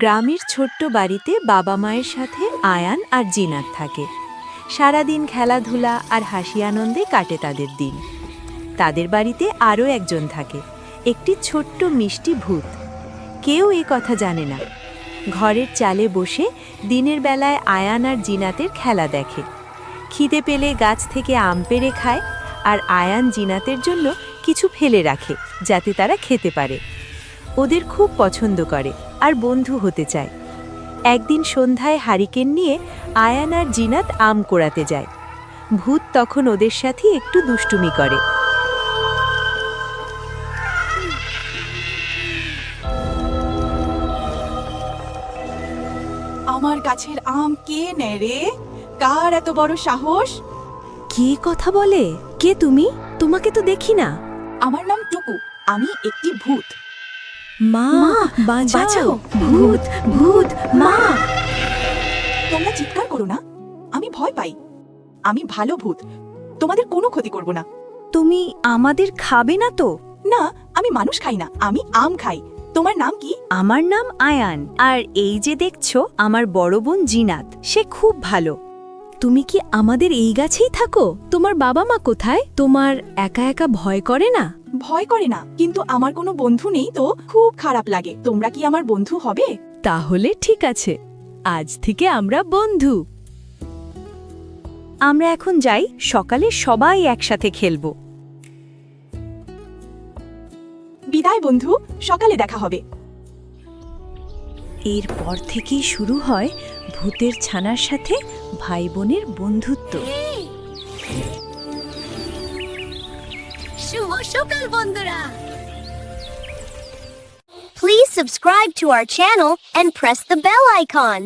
গ্রামের ছোট্ট বাড়িতে বাবা মায়ের সাথে আয়ান আর জিনাত থাকে। সারাদিন খেলাধুলা আর হাসি আনন্দে কাটে তাদের দিন। তাদের বাড়িতে আরও একজন থাকে, একটি ছোট্ট মিষ্টি ভূত। কেউ এ কথা জানে না। ঘরের চালে বসে দিনের বেলায় আয়ান আর জিনাতের খেলা দেখে। খিদে পেলে গাছ থেকে আম পেড়ে খায়, আর আয়ান জিনাতের জন্য কিছু ফেলে রাখে যাতে তারা খেতে পারে। ওদের খুব পছন্দ করে আর বন্ধু হতে চায়। একদিন সন্ধ্যায় হারিকেন নিয়ে আয়ান আর জিনাত আম কোড়াতে যায়। ভূত তখন ওদের সাথে একটু দুষ্টুমি করে। আমার গাছের আম কে নেয় রে? কার এত বড় সাহস? কে কথা বলে? কে তুমি? তোমাকে তো দেখি না। আমার নাম টুকু, আমি একটি ভূত। মা, বাঁচাও! ভূত, ভূত, মা! তোমরা চিৎকার করো না, আমি ভয় পাই। আমি ভালো ভূত, তোমাদের কোনো ক্ষতি করব না। তুমি আমাদের খাবে না তো? না, আমি মানুষ খাই না, আমি আম খাই। তোমার নাম কি? আমার নাম আয়ান, আর এই যে দেখছো আমার বড় বোন জিনাত, সে খুব ভালো। তুমি কি আমাদের এই গাছেই থাকো? তোমার বাবা মা কোথায়? তোমার একা একা ভয় করে না? ভয় করে না, কিন্তু আমার কোনো বন্ধু নেই তো খুব খারাপ লাগে। তোমরা কি আমার বন্ধু হবে? তাহলে ঠিক আছে, আজ থেকে আমরা বন্ধু। আমরা এখন যাই, সকালে সবাই একসাথে খেলবো। বিদায় বন্ধু, সকালে দেখা হবে। এরপর থেকেই শুরু হয় ভূতের ছানার সাথে ভাই বোনের বন্ধুত্ব। শুভ সকাল বন্ধুরা! Please subscribe to our channel and press the bell icon.